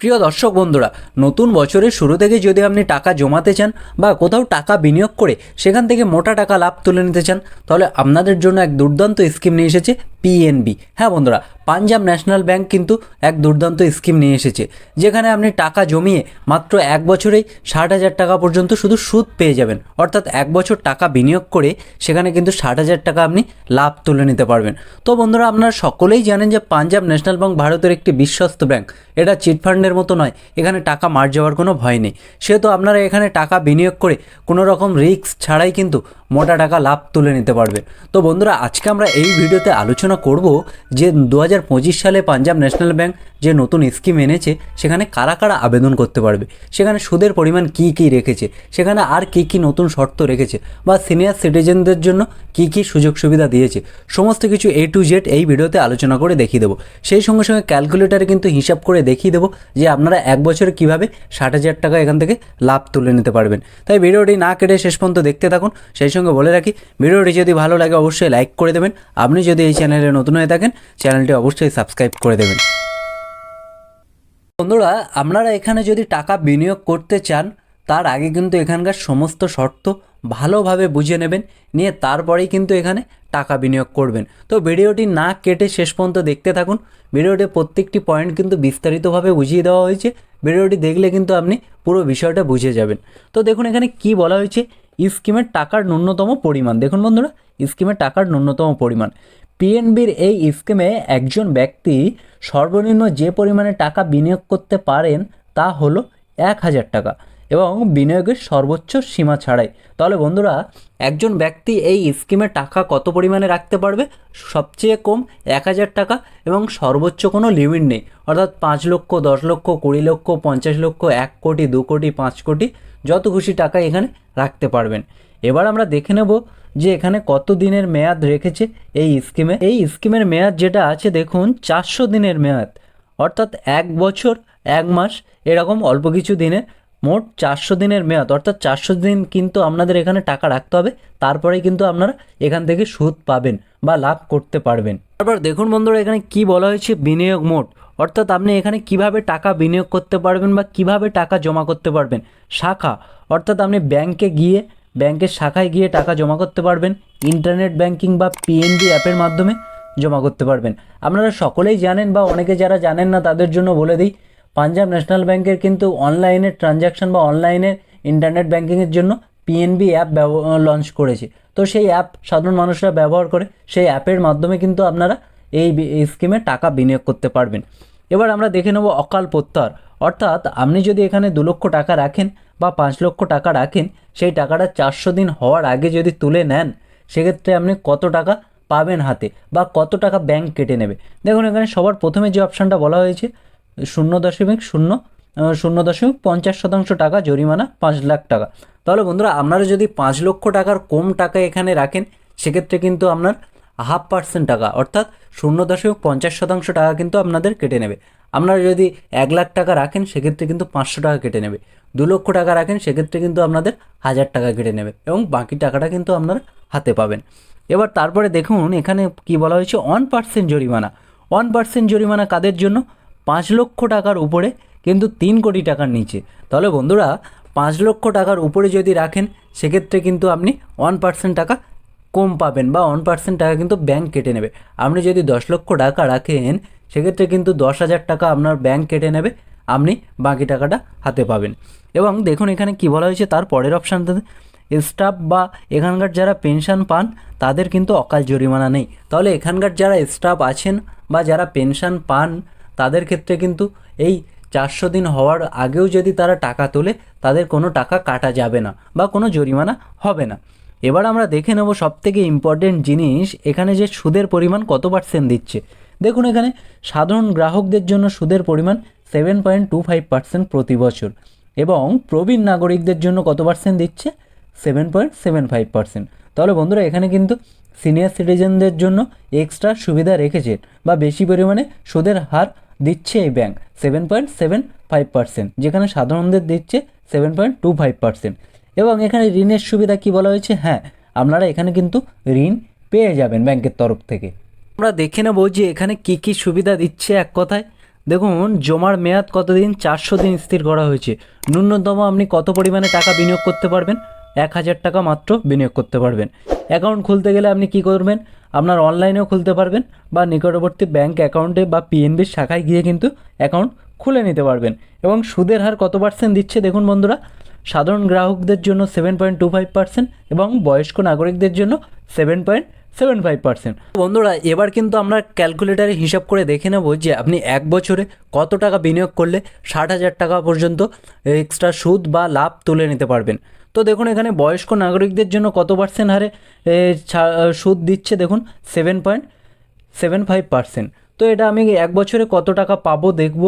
প্রিয় দর্শক বন্ধুরা, নতুন বছরের শুরু থেকে যদি আপনি টাকা জমাতে চান বা কোথাও টাকা বিনিয়োগ করে সেখান থেকে মোটা টাকা লাভ তুলে নিতে চান, তাহলে আপনাদের জন্য এক দুর্দান্ত স্কিম নিয়ে এসেছে পিএনবি। হ্যাঁ বন্ধুরা, পাঞ্জাব ন্যাশনাল ব্যাংক কিন্তু এক দুর্দান্ত স্কিম নিয়ে এসেছে, যেখানে আপনি টাকা জমিয়ে মাত্র এক বছরেই 60,000 টাকা পর্যন্ত শুধু সুদ পেয়ে যাবেন। অর্থাৎ এক বছর টাকা বিনিয়োগ করে সেখানে কিন্তু 60,000 টাকা আপনি লাভ তুলে নিতে পারবেন। তো বন্ধুরা, আপনারা সকলেই জানেন যে পাঞ্জাব ন্যাশনাল ব্যাংক ভারতের একটি বিশ্বস্ত ব্যাংক। এটা চিটফান্ডের মতো নয়, এখানে টাকা মার যাওয়ার কোনো ভয় নেই। সেহেতু আপনারা এখানে টাকা বিনিয়োগ করে কোনো রকম রিস্ক ছাড়াই কিন্তু মোটা টাকা লাভ তুলে নিতে পারবেন। তো বন্ধুরা, আজকে আমরা এই ভিডিওতে আলোচনা করব যে 2025 সালে পাঞ্জাব ন্যাশনাল ব্যাংক যে নতুন স্কিম এনেছে সেখানে কারা কারা আবেদন করতে পারবে, সেখানে সুদের পরিমাণ কী কী রেখেছে, সেখানে আর কী কী নতুন শর্ত রেখেছে, বা সিনিয়র সিটিজেনদের জন্য কী কী সুযোগ সুবিধা দিয়েছে, সমস্ত কিছু A to Z এই ভিডিওতে আলোচনা করে দেখিয়ে দেবো। সেই সঙ্গে সঙ্গে ক্যালকুলেটারে কিন্তু হিসাব করে দেখিয়ে দেবো যে আপনারা এক বছরে কীভাবে 60,000 টাকা এখান থেকে লাভ তুলে নিতে পারবেন। তাই ভিডিওটি না কেটে শেষ পর্যন্ত দেখতে থাকুন। সেই সঙ্গে বলে রাখি, ভিডিওটি যদি ভালো লাগে অবশ্যই লাইক করে দেবেন। আপনি যদি এই চ্যানেলে নতুন হয়ে থাকেন, চ্যানেলটি অবশ্যই সাবস্ক্রাইব করে দেবেন। বন্ধুরা, আপনারা এখানে যদি টাকা বিনিয়োগ করতে চান, তার আগে কিন্তু এখানকার সমস্ত শর্ত ভালোভাবে বুঝে নেবেন, নিয়ে তারপরেই কিন্তু এখানে টাকা বিনিয়োগ করবেন। তো ভিডিওটি না কেটে শেষ পর্যন্ত দেখতে থাকুন। ভিডিওটি প্রত্যেকটি পয়েন্ট কিন্তু বিস্তারিতভাবে বুঝিয়ে দেওয়া হয়েছে। ভিডিওটি দেখলে কিন্তু আপনি পুরো বিষয়টা বুঝে যাবেন। তো দেখুন এখানে কি বলা হয়েছে, স্কিমের টাকার ন্যূনতম পরিমাণ। দেখুন বন্ধুরা, স্কিমের টাকার ন্যূনতম পরিমাণ। পিএনবির এই স্কিমে একজন ব্যক্তি সর্বনিম্ন যে পরিমাণে টাকা বিনিয়োগ করতে পারেন তা হলো 1,000 টাকা, এবং বিনিয়োগের সর্বোচ্চ সীমা ছাড়াই। তাহলে বন্ধুরা, একজন ব্যক্তি এই স্কিমে টাকা কত পরিমাণে রাখতে পারবে? সবচেয়ে কম 1,000 টাকা, এবং সর্বোচ্চ কোনো লিমিট নেই। অর্থাৎ 5 লক্ষ, 10 লক্ষ, 20 লক্ষ, 50 লক্ষ, 1 কোটি, 2 কোটি, 5 কোটি, যত খুশি টাকা এখানে রাখতে পারবেন। এবার আমরা দেখে নেব যে এখানে কত দিনের মেয়াদ রেখেছে এই স্কিমে। এই স্কিমের মেয়াদ যেটা আছে, দেখুন 400 দিনের মেয়াদ। অর্থাৎ 1 বছর 1 মাস এরকম অল্প কিছু দিনের, মোট 400 দিনের মেয়াদ। অর্থাৎ 400 দিন কিন্তু আপনাদের এখানে টাকা রাখতে হবে, তারপরেই কিন্তু আপনারা এখান থেকে সুদ পাবেন বা লাভ করতে পারবেন। তারপর দেখুন বন্ধুরা, এখানে কি বলা হয়েছে, বিনিয়োগ মোড। অর্থাৎ আপনি এখানে কিভাবে টাকা বিনিয়োগ করতে পারবেন বা কিভাবে টাকা জমা করতে পারবেন। শাখা, অর্থাৎ আপনি ব্যাংকে গিয়ে, ব্যাংকের শাখায় গিয়ে টাকা জমা করতে পারবেন। ইন্টারনেট ব্যাংকিং বা পিএনবি অ্যাপের মাধ্যমে জমা করতে পারবেন। আপনারা সকলেই জানেন, বা অনেকে যারা জানেন না তাদের জন্য বলে দিই, পাঞ্জাব ন্যাশনাল ব্যাংকের কিন্তু অনলাইনের ট্রানজ্যাকশন বা অনলাইনের ইন্টারনেট ব্যাংকিংয়ের জন্য পিএনবি অ্যাপ লঞ্চ করেছে। তো সেই অ্যাপ সাধারণ মানুষরা ব্যবহার করে, সেই অ্যাপের মাধ্যমে কিন্তু আপনারা এই স্কিমে টাকা বিনিয়োগ করতে পারবেন। এবার আমরা দেখে নেব অকাল প্রত্যাহার। অর্থাৎ আপনি যদি এখানে 2 লক্ষ টাকা রাখেন বা 5 লক্ষ টাকা রাখেন, সেই টাকাটা 400 দিন হওয়ার আগে যদি তুলে নেন, সেক্ষেত্রে আপনি কত টাকা পাবেন হাতে, বা কত টাকা ব্যাংক কেটে নেবে। দেখুন এখানে সবার প্রথমে যে অপশানটা বলা হয়েছে, 0.50% টাকা জরিমানা, 5 লাখ টাকা। তাহলে বন্ধুরা, আপনারা যদি 5 লক্ষ টাকার কম টাকা এখানে রাখেন, সেক্ষেত্রে কিন্তু আপনার 0.5% টাকা, অর্থাৎ 0.50% টাকা কিন্তু আপনাদের কেটে নেবে। আপনারা যদি 1 লাখ টাকা রাখেন, সেক্ষেত্রে কিন্তু 500 টাকা কেটে নেবে। 2 লক্ষ টাকা রাখেন, সেক্ষেত্রে কিন্তু আপনাদের 1000 টাকা কেটে নেবে, এবং বাকি টাকাটা কিন্তু আপনারা হাতে পাবেন। এবার তারপরে দেখুন এখানে কি বলা হয়েছে, 1% জরিমানা। 1% জরিমানা কাদের জন্য? 5 লক্ষ টাকার উপরে কিন্তু 3 কোটি টাকার নিচে। তাহলে বন্ধুরা, 5 লক্ষ টাকার উপরে যদি রাখেন, সেক্ষেত্রে কিন্তু আপনি 1% টাকা কম পাবেন, বা 1% টাকা কিন্তু ব্যাংক কেটে নেবে। আপনি যদি 10 লক্ষ টাকা রাখেন, সেক্ষেত্রে কিন্তু 10,000 টাকা আপনার ব্যাংক কেটে নেবে, আপনি বাকি টাকাটা হাতে পাবেন। এবং দেখুন এখানে কি বলা হয়েছে, তার পরের অপশানটাতে স্টাফ বা এখানকার যারা পেনশন পান, তাদের কিন্তু অকাল জরিমানা নেই। তাহলে এখানকার যারা স্টাফ আছেন বা যারা পেনশন পান, তাদের ক্ষেত্রে কিন্তু এই 400 দিন হওয়ার আগেও যদি তারা টাকা তোলে, তাদের কোনো টাকা কাটা যাবে না বা কোনো জরিমানা হবে না। এবার আমরা দেখে নেব সবথেকে ইম্পর্টেন্ট জিনিস, এখানে যে সুদের পরিমাণ কত % দিচ্ছে। দেখুন এখানে সাধারণ গ্রাহকদের জন্য সুদের পরিমাণ 7.25% প্রতি বছর, এবং প্রবীণ নাগরিকদের জন্য কত % দিচ্ছে? 7.75%। তাহলে বন্ধুরা, এখানে কিন্তু সিনিয়র সিটিজেনদের জন্য এক্সট্রা সুবিধা রেখেছে, বা বেশি পরিমাণে সুদের হার দিচ্ছে এই ব্যাংক 7.75%, যেখানে সাধারণদের দিচ্ছে 7.25%। এবং এখানে ঋণের সুবিধা কি বলা হয়েছে, হ্যাঁ, আপনারা এখানে কিন্তু ঋণ পেয়ে যাবেন ব্যাংকের তরফ থেকে। আমরা দেখে নেব যে এখানে কি কি সুবিধা দিচ্ছে। এক কথায় দেখুন জমার মেয়াদ কতদিন, 400 দিন স্থির করা হয়েছে। ন্যূনতম আপনি কত পরিমাণে টাকা বিনিয়োগ করতে পারবেন, 1000 টাকা মাত্র বিনিয়োগ করতে পারবেন। অ্যাকাউন্ট খুলতে গেলে আপনি কি করবেন, আপনার অনলাইনেও খুলতে পারবেন বা নিকটবর্তী ব্যাংক অ্যাকাউন্টে বা পিএনবির শাখায় গিয়ে কিন্তু অ্যাকাউন্ট খুলে নিতে পারবেন। এবং সুদের হার কত পার্সেন্ট দিচ্ছে দেখুন বন্ধুরা, সাধারণ গ্রাহকদের জন্য 7.25% এবং বয়স্ক নাগরিকদের জন্য 7.75%। বন্ধুরা এবার কিন্তু আমরা ক্যালকুলেটারে হিসাব করে দেখে নেব যে আপনি এক বছরে কত টাকা বিনিয়োগ করলে 60,000 টাকা পর্যন্ত এক্সট্রা সুদ বা লাভ তুলে নিতে পারবেন। তো দেখুন এখানে বয়স্ক নাগরিকদের জন্য কত পার্সেন্ট হারে সুদ দিচ্ছে, দেখুন 7.75%। তো এটা আমি এক বছরে কত টাকা পাবো দেখব।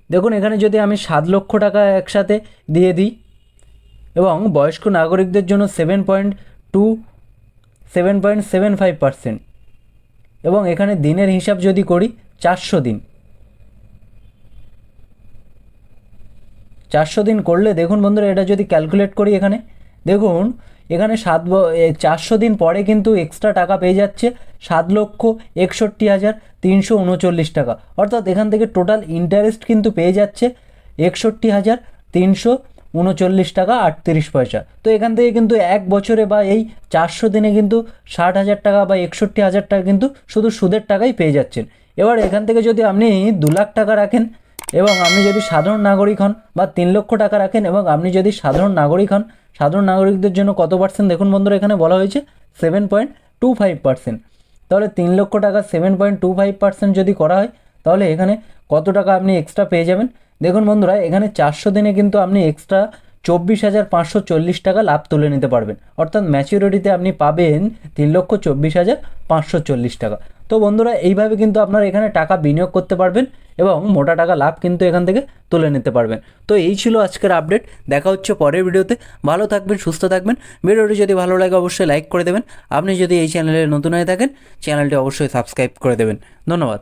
দেখুন এখানে যদি আমি 7 লক্ষ টাকা একসাথে দিয়ে দিই এবং বয়স্ক নাগরিকদের জন্য 7.75% এবং এখানে দিনের হিসাব যদি করি 400 দিন, 400 দিন করলে দেখুন বন্ধুরা এটা যদি ক্যালকুলেট করি এখানে দেখুন এখানে 400 দিন পরে কিন্তু এক্সট্রা টাকা পেয়ে যাচ্ছে 7,61,339 টাকা। অর্থাৎ এখান থেকে টোটাল ইন্টারেস্ট কিন্তু পেয়ে যাচ্ছে 61,339 টাকা 38 পয়সা। তো এখান থেকে কিন্তু এক বছরে বা এই 400 দিনে কিন্তু 60,000 টাকা বা 61,000 টাকা কিন্তু শুধু সুদের টাকাই পেয়ে যাচ্ছেন। এবার এখান থেকে যদি আপনি 2 লাখ টাকা রাখেন এবং আপনি যদি সাধারণ নাগরিক হন বা 3 লক্ষ টাকা রাখেন এবং আপনি যদি সাধারণ নাগরিক হন, সাধারণ নাগরিকদের জন্য কত পার্সেন্ট দেখুন বন্ধুরা এখানে বলা হয়েছে 7.25%। তাহলে 3 লক্ষ টাকা 7.25% যদি করা হয় তাহলে এখানে কত টাকা আপনি এক্সট্রা পেয়ে যাবেন দেখুন বন্ধুরা এখানে 400 দিনে কিন্তু আপনি এক্সট্রা 24,540 টাকা লাভ তুলে নিতে পারবেন। অর্থাৎ ম্যাচিউরিটিতে আপনি পাবেন 3,24,540 টাকা। তো বন্ধুরা এইভাবে কিন্তু আপনারা এখানে টাকা বিনিয়োগ করতে পারবেন এবং মোটা টাকা লাভ কিন্তু এখান থেকে তুলে নিতে পারবেন। তো এই ছিল আজকের আপডেট, দেখা হচ্ছে পরের ভিডিওতে। ভালো থাকবেন, সুস্থ থাকবেন। ভিডিওটি যদি ভালো লাগে অবশ্যই লাইক করে দেবেন। আপনি যদি এই চ্যানেলে নতুন হয়ে থাকেন চ্যানেলটি অবশ্যই সাবস্ক্রাইব করে দেবেন। ধন্যবাদ।